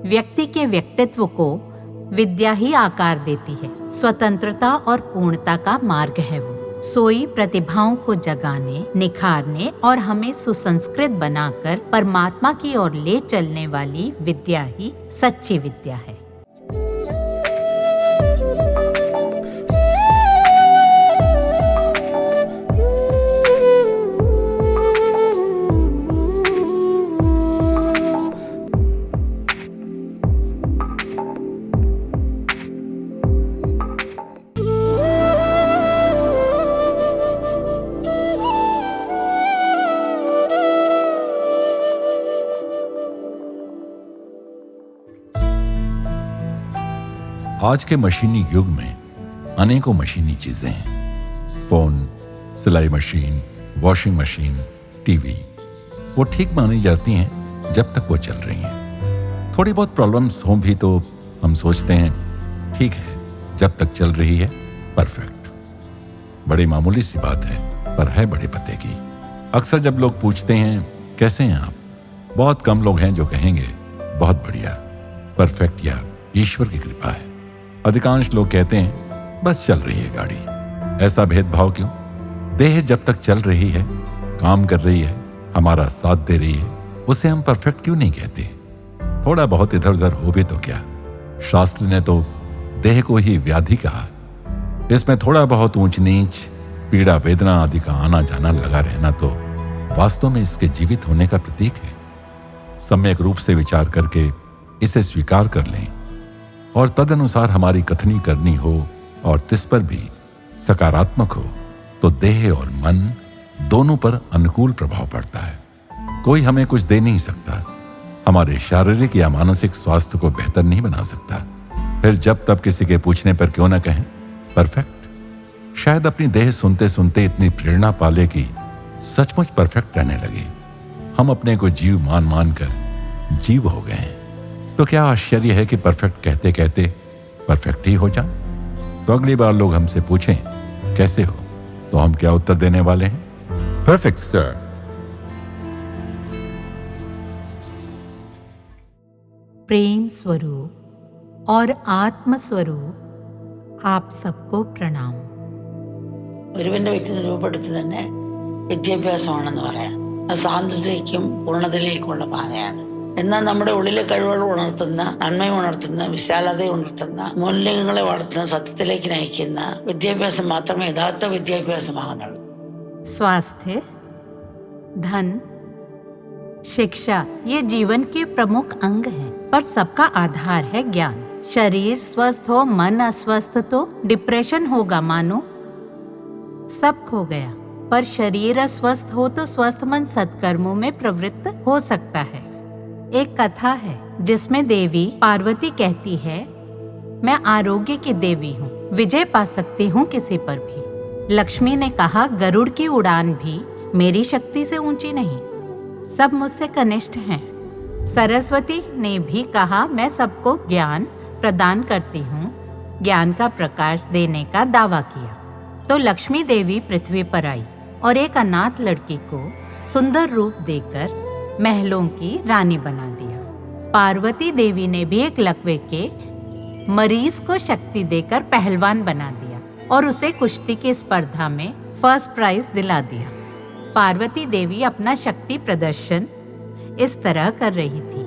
व्यक्ति के व्यक्तित्व को विद्या ही आकार देती है। स्वतंत्रता और पूर्णता का मार्ग है वो। सोई प्रतिभाओं को जगाने, निखारने और हमें सुसंस्कृत बनाकर परमात्मा की ओर ले चलने वाली विद्या ही सच्ची विद्या है। आज के मशीनी युग में अनेकों मशीनी चीजें हैं। फोन, सिलाई मशीन, वॉशिंग मशीन, टीवी, वो ठीक मानी जाती हैं जब तक वो चल रही हैं। थोड़ी बहुत प्रॉब्लम्स हों भी तो हम सोचते हैं ठीक है, जब तक चल रही है परफेक्ट। बड़ी मामूली सी बात है, पर है बड़े पते की। अक्सर जब लोग पूछते हैं कैसे हैं आप, बहुत कम लोग हैं जो कहेंगे बहुत बढ़िया, परफेक्ट या ईश्वर की कृपा है। अधिकांश लोग कहते हैं बस चल रही है गाड़ी। ऐसा भेदभाव क्यों? देह जब तक चल रही है, काम कर रही है, हमारा साथ दे रही है, उसे हम परफेक्ट क्यों नहीं कहते? थोड़ा बहुत इधर उधर हो भी तो क्या? शास्त्र ने तो देह को ही व्याधि कहा। इसमें थोड़ा बहुत ऊंच नीच, पीड़ा वेदना आदि का आना जाना लगा रहना तो वास्तव में इसके जीवित होने का प्रतीक है। सम्यक रूप से विचार करके इसे स्वीकार कर लें और तदनुसार हमारी कथनी करनी हो और तिस पर भी सकारात्मक हो तो देह और मन दोनों पर अनुकूल प्रभाव पड़ता है। कोई हमें कुछ दे नहीं सकता, हमारे शारीरिक या मानसिक स्वास्थ्य को बेहतर नहीं बना सकता। फिर जब तब किसी के पूछने पर क्यों न कहें परफेक्ट। शायद अपनी देह सुनते सुनते इतनी प्रेरणा पाले कि सचमुच परफेक्ट रहने लगे। हम अपने को जीव मान मान कर जीव हो गए हैं। तो क्या आश्चर्य है कि परफेक्ट कहते कहते परफेक्ट ही हो जाए। तो अगली बार लोग हमसे पूछें कैसे हो, तो हम क्या उत्तर देने वाले हैं? Perfect sir. प्रेम स्वरूप और आत्म स्वरूप आप सबको प्रणाम। ഒരുവന്റെ വ്യക്തിത്വം രൂപപ്പെടുത്തി തന്നെ വിദ്യാഭ്യാസമാണെന്ന് പറയാം. അത് സ്വാതന്ത്ര്യത്തിലേക്കും പൂർണ്ണതയിലേക്കുള്ള പാതയാണ്. എന്നാൽ നമ്മുടെ ഉള്ളിലെ കഴിവുകൾ ഉണർത്തുന്ന, നന്മ ഉണർത്തുന്ന, വിശാലത ഉണർത്തുന്ന, മൂല്യങ്ങളെ വളർത്തുന്ന, സത്യത്തിലേക്ക് നയിക്കുന്ന വിദ്യാഭ്യാസം മാത്രമേ യഥാർത്ഥ വിദ്യാഭ്യാസമാകുന്നുള്ളൂ. स्वास्थ्य, धन, शिक्षा ये जीवन के प्रमुख अंग हैं, पर सबका आधार है ज्ञान। शरीर स्वस्थ हो, मन अस्वस्थ तो डिप्रेशन होगा मानो। सब खो गया, पर शरीर अस्वस्थ हो तो स्वस्थ मन सत्कर्मों में प्रवृत्त हो सकता है। एक कथा है जिसमें देवी पार्वती कहती है, मैं आरोग्य की देवी हूँ, विजय पा सकती हूँ किसी पर भी। लक्ष्मी ने कहा, गरुड़ की उड़ान भी मेरी शक्ति से ऊंची नहीं, सब मुझसे कनिष्ठ हैं। सरस्वती ने भी कहा, मैं सबको ज्ञान प्रदान करती हूँ, ज्ञान का प्रकाश देने का दावा किया। तो लक्ष्मी देवी पृथ्वी पर आई और एक अनाथ लड़की को सुंदर रूप देकर महलों की रानी बना दिया। पार्वती देवी ने भी एक लकवे के मरीज को शक्ति देकर पहलवान बना दिया और उसे कुश्ती की स्पर्धा में फर्स्ट प्राइज दिला दिया। पार्वती देवी अपना शक्ति प्रदर्शन इस तरह कर रही थी।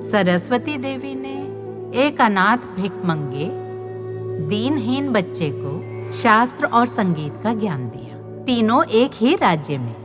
सरस्वती देवी ने एक अनाथ भिखमंगे दीनहीन बच्चे को शास्त्र और संगीत का ज्ञान दिया। तीनों एक ही राज्य में,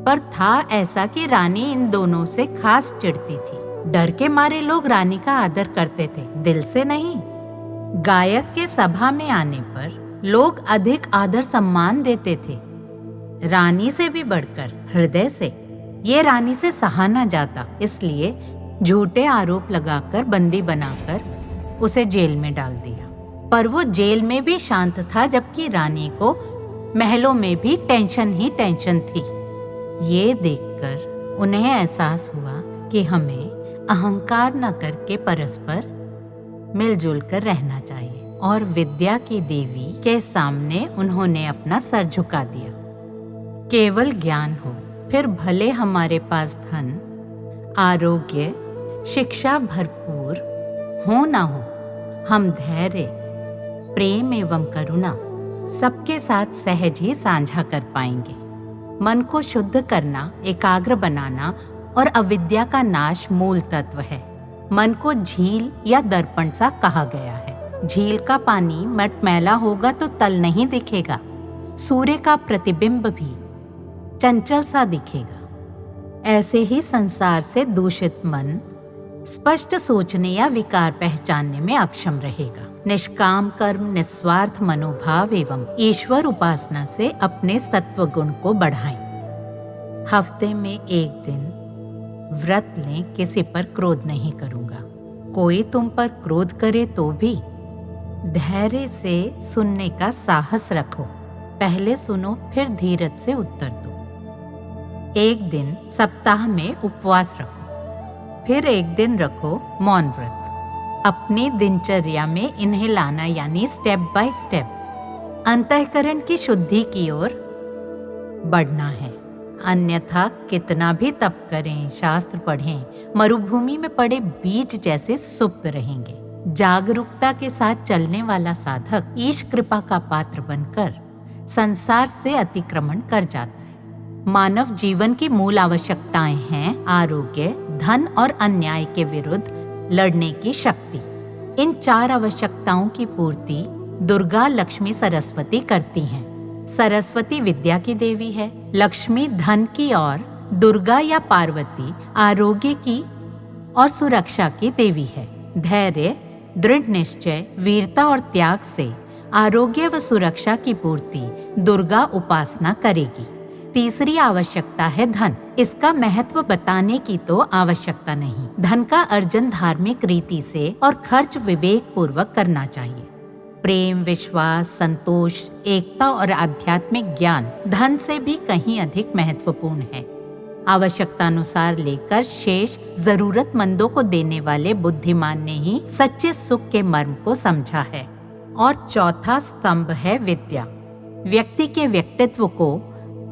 पर था ऐसा कि रानी इन दोनों से खास चिढ़ती थी। डर के मारे लोग रानी का आदर करते थे, दिल से नहीं। गायक के सभा में आने पर लोग अधिक आदर सम्मान देते थे, रानी से भी बढ़कर हृदय से। ये रानी से सहा न जाता, इसलिए झूठे आरोप लगाकर बंदी बनाकर उसे जेल में डाल दिया। पर वो जेल में भी शांत था, जबकि रानी को महलों में भी टेंशन ही टेंशन थी। ये देखकर उन्हें एहसास हुआ कि हमें अहंकार न करके परस्पर मिलजुल कर रहना चाहिए, और विद्या की देवी के सामने उन्होंने अपना सर झुका दिया। केवल ज्ञान हो, फिर भले हमारे पास धन, आरोग्य शिक्षा भरपूर हो ना हो, हम धैर्य, प्रेम एवं करुणा सबके साथ सहज ही साझा कर पाएंगे। मन को शुद्ध करना, एकाग्र बनाना और अविद्या का नाश मूल तत्व है। मन को झील या दर्पण सा कहा गया है। झील का पानी मटमैला होगा तो तल नहीं दिखेगा। सूर्य का प्रतिबिंब भी चंचल सा दिखेगा। ऐसे ही संसार से दूषित मन स्पष्ट सोचने या विकार पहचानने में अक्षम रहेगा। निष्काम कर्म, निस्वार्थ मनोभाव एवं ईश्वर उपासना से अपने सत्व गुण को बढ़ाएं। हफ्ते में एक दिन व्रत लें, किसी पर क्रोध नहीं करूंगा। कोई तुम पर क्रोध करे तो भी धैर्य से सुनने का साहस रखो। पहले सुनो, फिर धीरज से उत्तर दो। एक दिन सप्ताह में उपवास रखो, फिर एक दिन रखो मौन व्रत। अपनी दिनचर्या में इन्हें लाना, यानी स्टेप बाय स्टेप अंतःकरण की शुद्धि की ओर बढ़ना है। अन्यथा कितना भी तप करें, शास्त्र पढ़ें, मरुभूमि में पड़े बीज जैसे सुप्त रहेंगे। जागरूकता के साथ चलने वाला साधक ईश कृपा का पात्र बनकर संसार से अतिक्रमण कर जाता है। मानव जीवन की मूल आवश्यकताएं हैं आरोग्य, धन और अन्याय के विरुद्ध लड़ने की शक्ति। इन 4 आवश्यकताओं की पूर्ति दुर्गा, लक्ष्मी, सरस्वती करती हैं। सरस्वती विद्या की देवी है, लक्ष्मी धन की और दुर्गा या पार्वती आरोग्य की और सुरक्षा की देवी है। धैर्य, दृढ़ निश्चय, वीरता और त्याग से आरोग्य व सुरक्षा की पूर्ति दुर्गा उपासना करेगी। तीसरी आवश्यकता है धन। इसका महत्व बताने की तो आवश्यकता नहीं। धन का अर्जन धार्मिक रीति से और खर्च विवेक पूर्वक करना चाहिए। प्रेम, विश्वास, संतोष, एकता और आध्यात्मिक ज्ञान धन से भी कहीं अधिक महत्वपूर्ण है। आवश्यकतानुसार लेकर शेष जरूरतमंदों को देने वाले बुद्धिमान ने ही सच्चे सुख के मर्म को समझा है। और चौथा स्तंभ है विद्या। व्यक्ति के व्यक्तित्व को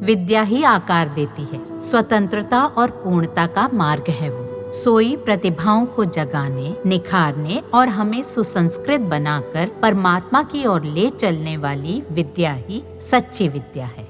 विद्या ही आकार देती है। स्वतंत्रता और पूर्णता का मार्ग है वो। सोई प्रतिभाओं को जगाने, निखारने और हमें सुसंस्कृत बनाकर परमात्मा की ओर ले चलने वाली विद्या ही सच्ची विद्या है।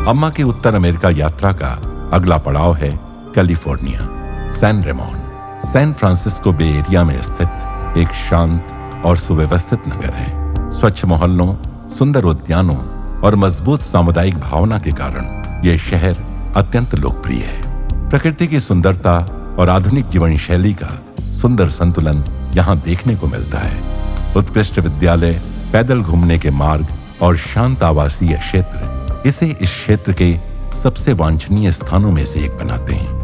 अम्मा की उत्तर अमेरिका यात्रा का अगला पड़ाव है California, San Ramon. San Francisco Bay Area में स्थित एक शांत और सुव्यवस्थित नगर है। स्वच्छ मोहल्लों, सुंदर उद्यानों और मजबूत सामुदायिक भावना के कारण यह शहर अत्यंत लोकप्रिय है। प्रकृति की सुंदरता और आधुनिक जीवन शैली का सुंदर संतुलन यहाँ देखने को मिलता है। उत्कृष्ट विद्यालय, पैदल घूमने के मार्ग और शांत आवासीय क्षेत्र इसे इस क्षेत्र के सबसे वांछनीय स्थानों में से एक बनाते हैं।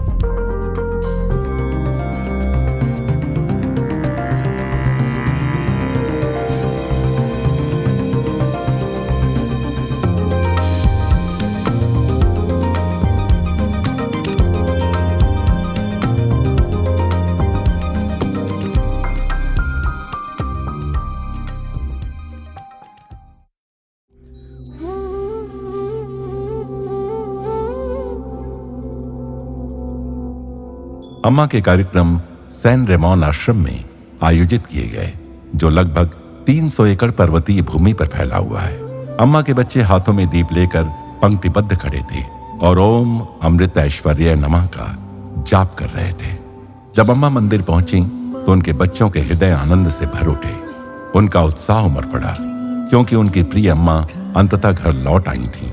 अम्मा के कार्यक्रम सैन रेमोन आश्रम में आयोजित किए गए, जो लगभग 300 एकड़ पर्वतीय भूमि पर फैला हुआ है। अम्मा के बच्चे हाथों में दीप लेकर पंक्तिबद्ध खड़े थे और ओम अमृत ऐश्वर्य नमः का जाप कर रहे थे। जब अम्मा मंदिर पहुंची तो उनके बच्चों के हृदय आनंद से भर उठे। उनका उत्साह उमड़ पड़ा, क्योंकि उनकी प्रिय अम्मा अंततः घर लौट आई थीं।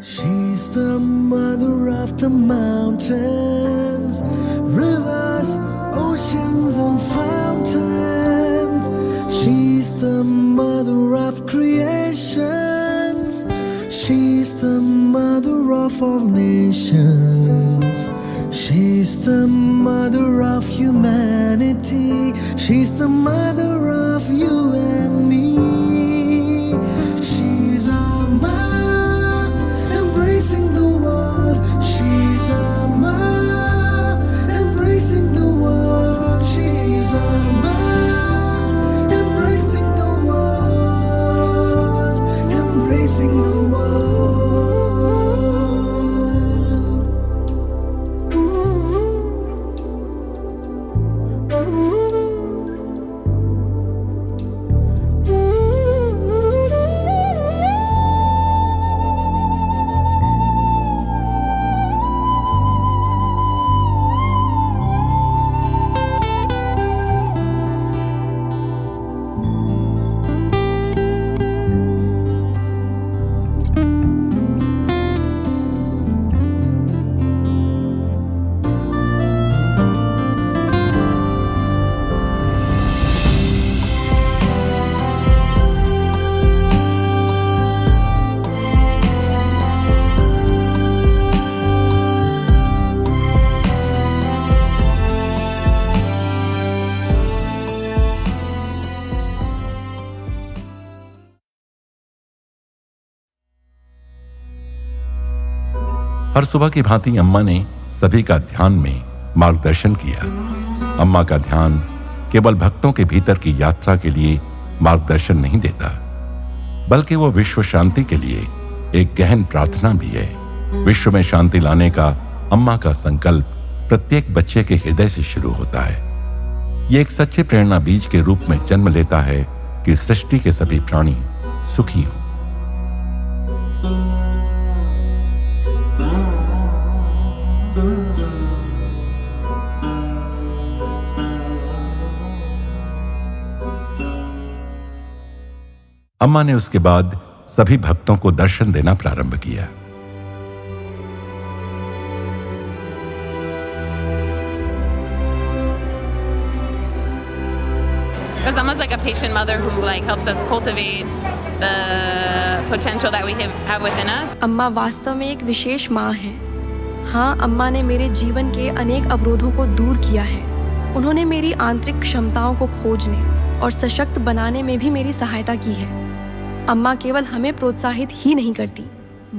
She's the mother of the mountains, rivers, oceans and fountains. She's the mother of creations. She's the mother of all nations. She's the mother of humanity. She's the mother of you and me. She's Amma, embracing the world. She's Amma, embracing the world. She's Amma, embracing the world, embracing the world. हर सुबह की भांति अम्मा ने सभी का ध्यान में मार्गदर्शन किया। अम्मा का ध्यान केवल भक्तों के भीतर की यात्रा के लिए मार्गदर्शन नहीं देता, बल्कि वो विश्व शांति के लिए एक गहन प्रार्थना भी है। विश्व में शांति लाने का अम्मा का संकल्प प्रत्येक बच्चे के हृदय से शुरू होता है। ये एक सच्चे प्रेरणा बीज के रूप में जन्म लेता है कि सृष्टि के सभी प्राणी सुखी हों। अम्मा ने उसके बाद सभी भक्तों को दर्शन देना प्रारंभ किया। Because Amma's like a patient mother who helps us cultivate the potential that we have within us. अम्मा वास्तव में एक विशेष माँ है। हाँ, अम्मा ने मेरे जीवन के अनेक अवरोधों को दूर किया है। उन्होंने मेरी आंतरिक क्षमताओं को खोजने और सशक्त बनाने में भी मेरी सहायता की है। अम्मा केवल हमें प्रोत्साहित ही नहीं करती,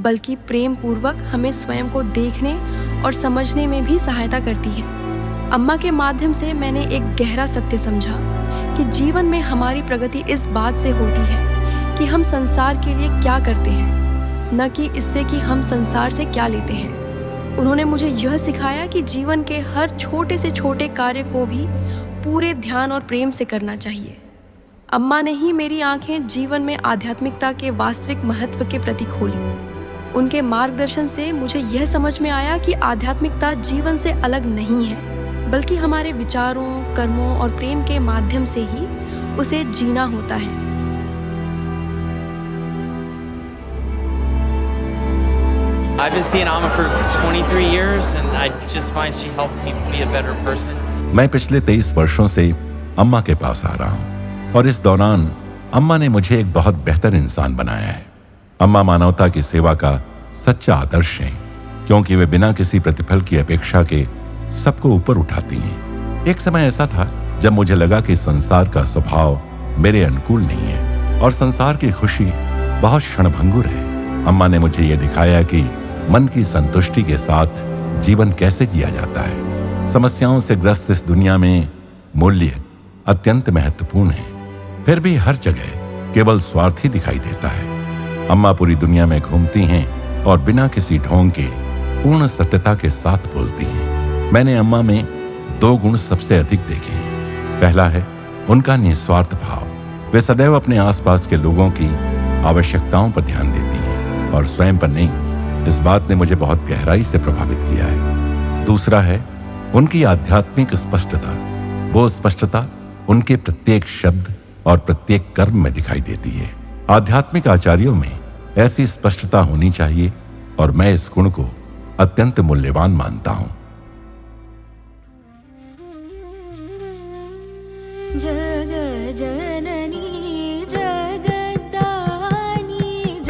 बल्कि प्रेम पूर्वक हमें स्वयं को देखने और समझने में भी सहायता करती है। अम्मा के माध्यम से मैंने एक गहरा सत्य समझा कि जीवन में हमारी प्रगति इस बात से होती है कि हम संसार के लिए क्या करते हैं, न कि इससे कि हम संसार से क्या लेते हैं। उन्होंने मुझे यह सिखाया कि जीवन के हर छोटे से छोटे कार्य को भी पूरे ध्यान और प्रेम से करना चाहिए। अम्मा ने ही मेरी आंखें जीवन में आध्यात्मिकता के वास्तविक महत्व के प्रति खोली। उनके मार्गदर्शन से मुझे यह समझ में आया कि आध्यात्मिकता जीवन से अलग नहीं है, बल्कि हमारे विचारों, कर्मों और प्रेम के माध्यम से ही उसे जीना होता है। I've been seeing Amma for 23 years and I just find she helps me be a better person. मैं पिछले 23 वर्षों से अम्मा के पास आ रहा हूँ और इस दौरान अम्मा ने मुझे एक बहुत बेहतर इंसान बनाया है। अम्मा मानवता की सेवा का सच्चा आदर्श हैं, क्योंकि वे बिना किसी प्रतिफल की अपेक्षा के सबको ऊपर उठाती हैं। एक समय ऐसा था जब मुझे लगा कि संसार का स्वभाव मेरे अनुकूल नहीं है और संसार की खुशी बहुत क्षणभंगुर है। अम्मा ने मुझे यह दिखाया कि मन की संतुष्टि के साथ जीवन कैसे जिया जाता है। समस्याओं से ग्रस्त इस दुनिया में मूल्य अत्यंत महत्वपूर्ण है, फिर भी हर जगह केवल स्वार्थ ही दिखाई देता है। अम्मा पूरी दुनिया में घूमती हैं और बिना किसी ढोंग के पूर्ण सत्यता के साथ बोलती हैं। मैंने अम्मा में 2 गुण सबसे अधिक देखे हैं। पहला है उनका निस्वार्थ भाव। वे सदैव अपने आसपास के लोगों की आवश्यकताओं पर ध्यान देती हैं और स्वयं पर नहीं। इस बात ने मुझे बहुत गहराई से प्रभावित किया है। दूसरा है उनकी आध्यात्मिक स्पष्टता। वो स्पष्टता उनके प्रत्येक शब्द और प्रत्येक कर्म में दिखाई देती है। आध्यात्मिक आचार्यों में ऐसी स्पष्टता होनी चाहिए और मैं इस गुण को अत्यंत मूल्यवान मानता हूं।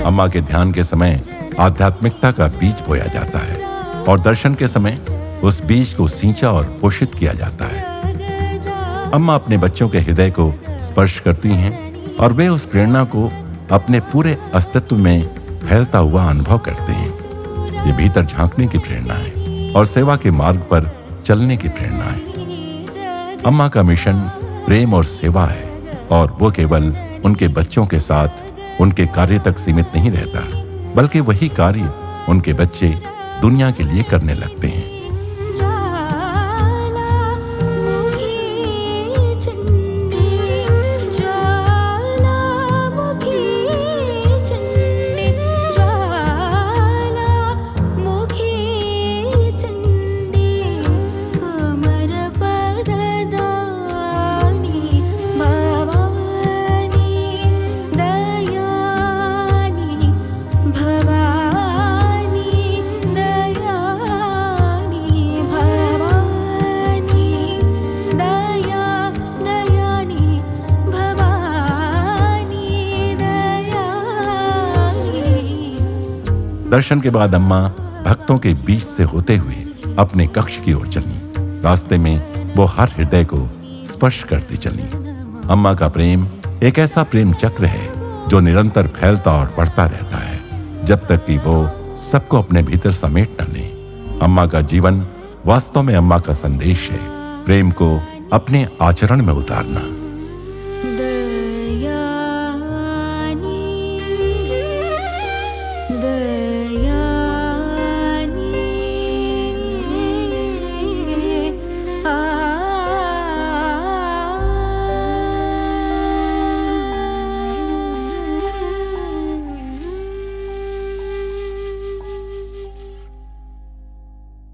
अम्मा के ध्यान के समय आध्यात्मिकता का बीज बोया जाता है और दर्शन के समय उस बीज को सींचा और पोषित किया जाता है। अम्मा अपने बच्चों के हृदय को स्पर्श करती हैं और वे उस प्रेरणा को अपने पूरे अस्तित्व में फैलता हुआ अनुभव करते हैं। ये भीतर झांकने की प्रेरणा है और सेवा के मार्ग पर चलने की प्रेरणा है। अम्मा का मिशन प्रेम और सेवा है और वो केवल उनके बच्चों के साथ उनके कार्य तक सीमित नहीं रहता, बल्कि वही कार्य उनके बच्चे दुनिया के लिए करने लगते हैं। दर्शन के बाद अम्मा भक्तों के बीच से होते हुए अपने कक्ष की ओर चली। रास्ते में वो हर हृदय को स्पर्श करती चली। अम्मा का प्रेम एक ऐसा प्रेम चक्र है जो निरंतर फैलता और बढ़ता रहता है, जब तक कि वो सबको अपने भीतर समेट न ले। अम्मा का जीवन वास्तव में अम्मा का संदेश है, प्रेम को अपने आचरण में उतारना।